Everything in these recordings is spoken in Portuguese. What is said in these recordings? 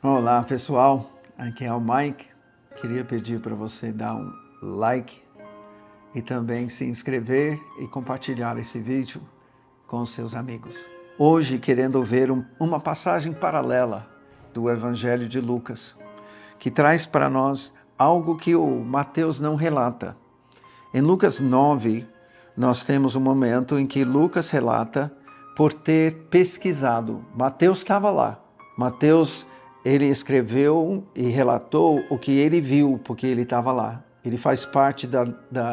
Olá pessoal, aqui é o Mike. Queria pedir para você dar um like e também se inscrever e compartilhar esse vídeo com os seus amigos. Hoje querendo ver uma passagem paralela do Evangelho de Lucas, que traz para nós algo que o Mateus não relata. Em Lucas 9, nós temos um momento em que Lucas relata por ter pesquisado. Mateus estava lá. Mateus, ele escreveu e relatou o que ele viu, porque ele estava lá. Ele faz parte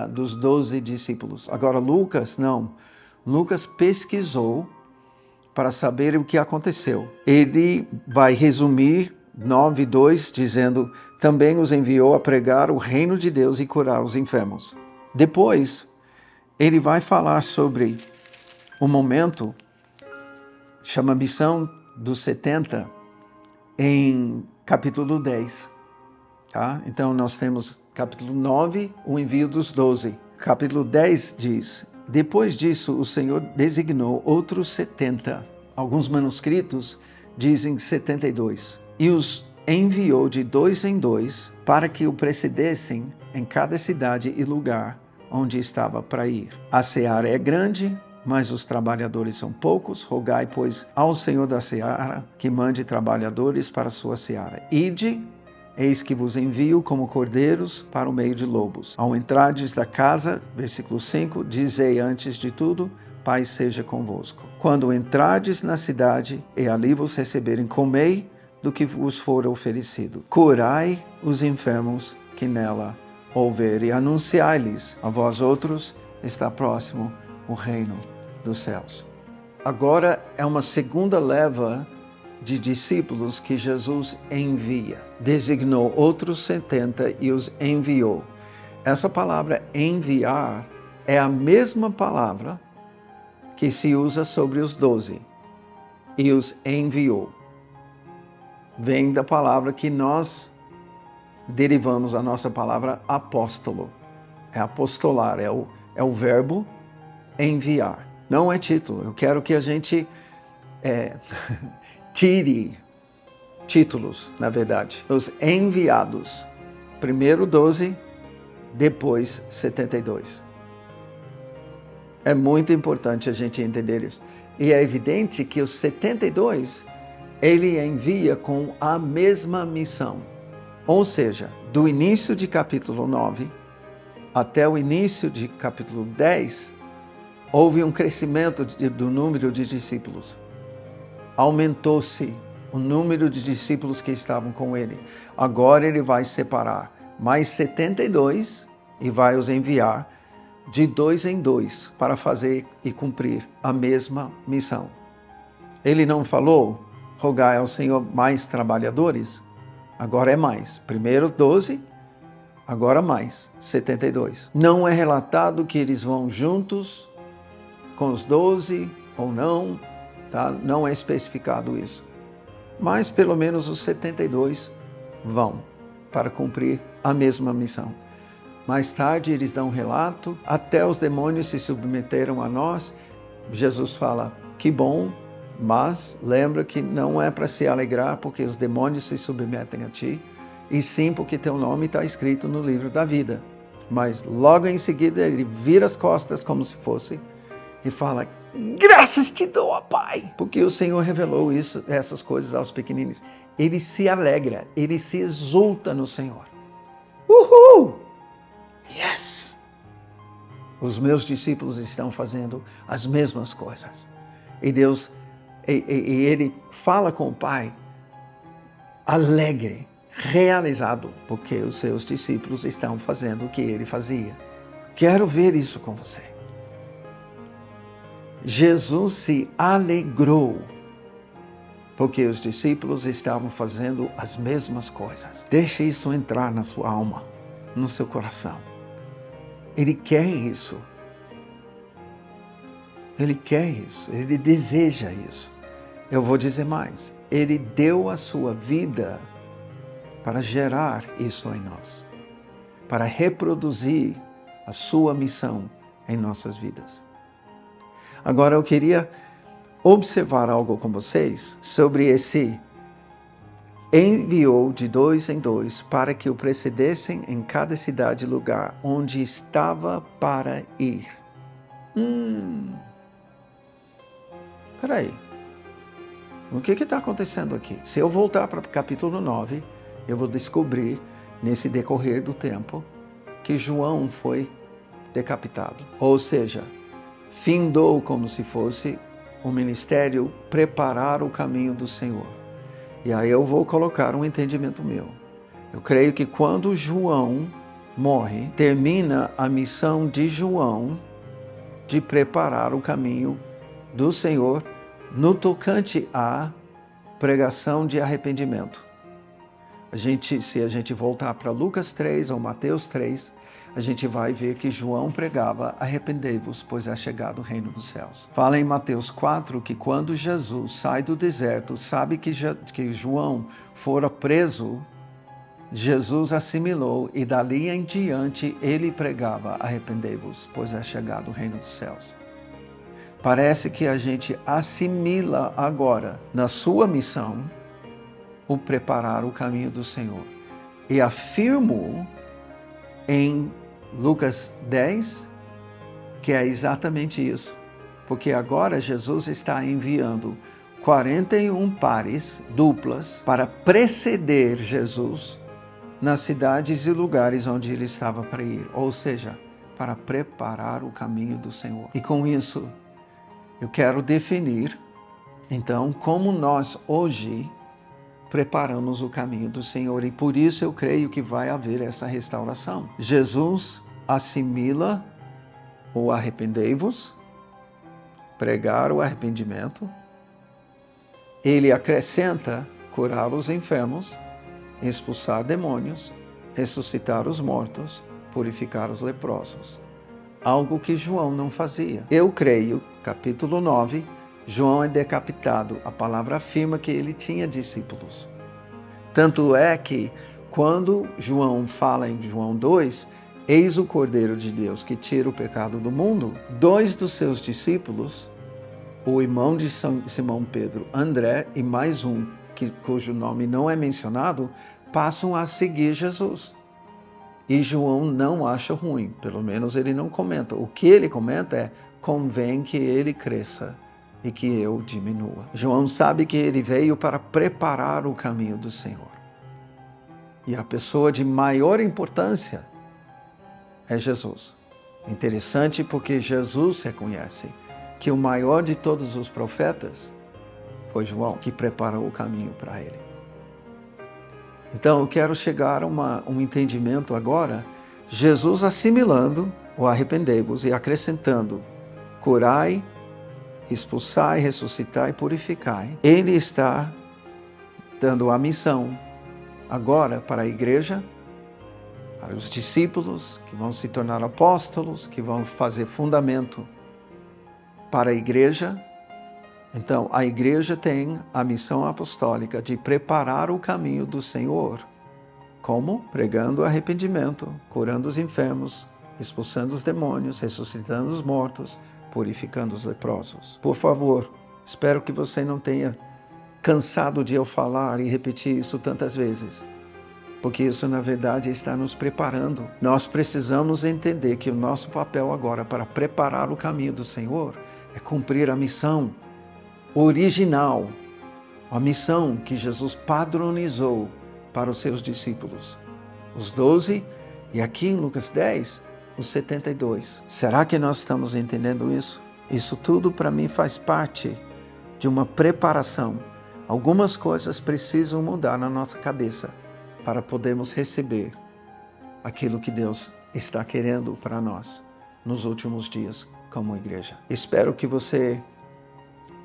dos 12 discípulos. Agora, Lucas, não. Lucas pesquisou para saber o que aconteceu. Ele vai resumir 9:2, dizendo: também os enviou a pregar o reino de Deus e curar os enfermos. Depois, ele vai falar sobre um momento, chama Missão dos 70, em capítulo 10. Tá? Então, nós temos capítulo 9, o envio dos 12. Capítulo 10 diz: depois disso, o Senhor designou outros 70. Alguns manuscritos dizem 72. E os enviou de 2 em 2 para que o precedessem em cada cidade e lugar onde estava para ir. A seara é grande, mas os trabalhadores são poucos. Rogai, pois, ao Senhor da seara que mande trabalhadores para a sua seara. Ide, eis que vos envio como cordeiros para o meio de lobos. Ao entrardes da casa, versículo 5, dizei antes de tudo: paz seja convosco. Quando entrardes na cidade e ali vos receberem, comei do que vos for oferecido. Curai os enfermos que nela houver e anunciai-lhes: a vós outros está próximo o reino dos céus. Agora é uma segunda leva de discípulos que Jesus envia. Designou outros 70 e os enviou. Essa palavra enviar é a mesma palavra que se usa sobre os 12. E os enviou. Vem da palavra que nós derivamos a nossa palavra apóstolo. É apostolar, é o verbo enviar. Não é título. Eu quero que a gente tire títulos, na verdade. Os enviados. Primeiro 12, depois 72. É muito importante a gente entender isso. E é evidente que os 72, ele envia com a mesma missão. Ou seja, do início de capítulo 9 até o início de capítulo 10, houve um crescimento do número de discípulos. Aumentou-se o número de discípulos que estavam com ele. Agora ele vai separar mais 72 e vai os enviar de 2 em 2 para fazer e cumprir a mesma missão. Ele não falou: rogai ao Senhor mais trabalhadores? Agora é mais. Primeiro 12, agora mais 72. Não é relatado que eles vão juntos com os 12 ou não, tá? Não é especificado isso. Mas pelo menos os 72 vão para cumprir a mesma missão. Mais tarde eles dão um relato: até os demônios se submeteram a nós. Jesus fala: que bom, mas lembra que não é para se alegrar porque os demônios se submetem a ti, e sim porque teu nome está escrito no livro da vida. Mas logo em seguida ele vira as costas como se fosse e fala: graças te dou, ó Pai, porque o Senhor revelou essas coisas aos pequeninos. Ele se alegra, ele se exulta no Senhor. Uhul! Yes! Os meus discípulos estão fazendo as mesmas coisas. E Deus, ele fala com o Pai, alegre, realizado, porque os seus discípulos estão fazendo o que ele fazia. Quero ver isso com você. Jesus se alegrou porque os discípulos estavam fazendo as mesmas coisas. Deixe isso entrar na sua alma, no seu coração. Ele quer isso. Ele quer isso. Ele deseja isso. Eu vou dizer mais. Ele deu a sua vida para gerar isso em nós, para reproduzir a sua missão em nossas vidas. Agora eu queria observar algo com vocês sobre esse enviou de 2 em 2 para que o precedessem em cada cidade e lugar onde estava para ir. Peraí. O que está acontecendo aqui? Se eu voltar para o capítulo 9, eu vou descobrir, nesse decorrer do tempo, que João foi decapitado. Ou seja, findou como se fosse o ministério preparar o caminho do Senhor. E aí eu vou colocar um entendimento meu. Eu creio que quando João morre, termina a missão de João de preparar o caminho do Senhor no tocante à pregação de arrependimento. Se a gente voltar para Lucas 3 ou Mateus 3, a gente vai ver que João pregava: arrependei-vos, pois é chegado o reino dos céus. Fala em Mateus 4 que quando Jesus sai do deserto, sabe que João fora preso, Jesus assimilou e dali em diante ele pregava: arrependei-vos, pois é chegado o reino dos céus. Parece que a gente assimila agora, na sua missão, o preparar o caminho do Senhor. E afirmo em Lucas 10 que é exatamente isso. Porque agora Jesus está enviando 41 pares duplas para preceder Jesus nas cidades e lugares onde ele estava para ir. Ou seja, para preparar o caminho do Senhor. E com isso, eu quero definir, então, como nós hoje preparamos o caminho do Senhor. E por isso eu creio que vai haver essa restauração. Jesus assimila o arrependei-vos, pregar o arrependimento. Ele acrescenta curar os enfermos, expulsar demônios, ressuscitar os mortos, purificar os leprosos. Algo que João não fazia. Eu creio, capítulo 9, João é decapitado. A palavra afirma que ele tinha discípulos. Tanto é que, quando João fala em João 2, eis o Cordeiro de Deus que tira o pecado do mundo, 2 dos seus discípulos, o irmão de Simão Pedro, André, e mais um, cujo nome não é mencionado, passam a seguir Jesus. E João não acha ruim, pelo menos ele não comenta. O que ele comenta é: convém que ele cresça e que eu diminua. João sabe que ele veio para preparar o caminho do Senhor. E a pessoa de maior importância é Jesus. Interessante porque Jesus reconhece que o maior de todos os profetas foi João, que preparou o caminho para ele. Então eu quero chegar a um entendimento agora, Jesus assimilando o arrependei-vos e acrescentando curai, expulsai, ressuscitai e purificai. Ele está dando a missão agora para a igreja, para os discípulos que vão se tornar apóstolos, que vão fazer fundamento para a igreja. Então, a igreja tem a missão apostólica de preparar o caminho do Senhor. Como? Pregando arrependimento, curando os enfermos, expulsando os demônios, ressuscitando os mortos, purificando os leprosos. Por favor, espero que você não tenha cansado de eu falar e repetir isso tantas vezes, porque isso, na verdade, está nos preparando. Nós precisamos entender que o nosso papel agora para preparar o caminho do Senhor é cumprir a missão original, a missão que Jesus padronizou para os seus discípulos, os 12, e aqui em Lucas 10, os 72. Será que nós estamos entendendo isso? Isso tudo para mim faz parte de uma preparação. Algumas coisas precisam mudar na nossa cabeça para podermos receber aquilo que Deus está querendo para nós nos últimos dias como igreja. Espero que você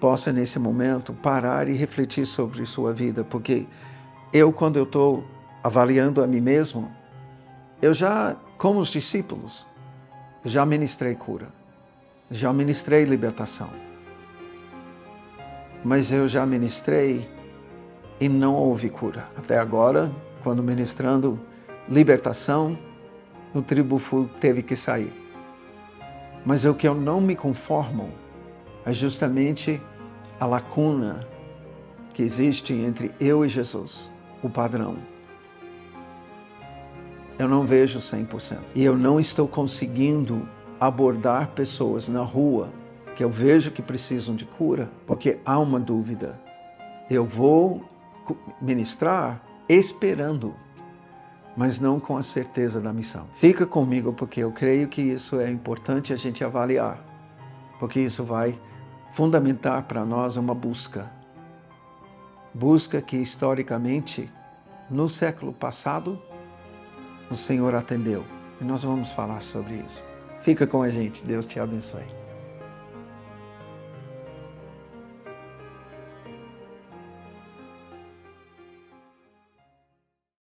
possa, nesse momento, parar e refletir sobre sua vida, porque quando eu estou avaliando a mim mesmo, eu já, como os discípulos, já ministrei cura, já ministrei libertação, mas eu já ministrei e não houve cura. Até agora, quando ministrando libertação, o tribufu teve que sair. Mas o que eu não me conformo é justamente a lacuna que existe entre eu e Jesus. o padrão. Eu não vejo 100%. E eu não estou conseguindo abordar pessoas na rua que eu vejo que precisam de cura, porque há uma dúvida. Eu vou ministrar esperando, mas não com a certeza da missão. Fica comigo, porque eu creio que isso é importante a gente avaliar, porque isso vai fundamentar para nós uma busca. Busca que, historicamente, no século passado, o Senhor atendeu. E nós vamos falar sobre isso. Fica com a gente. Deus te abençoe.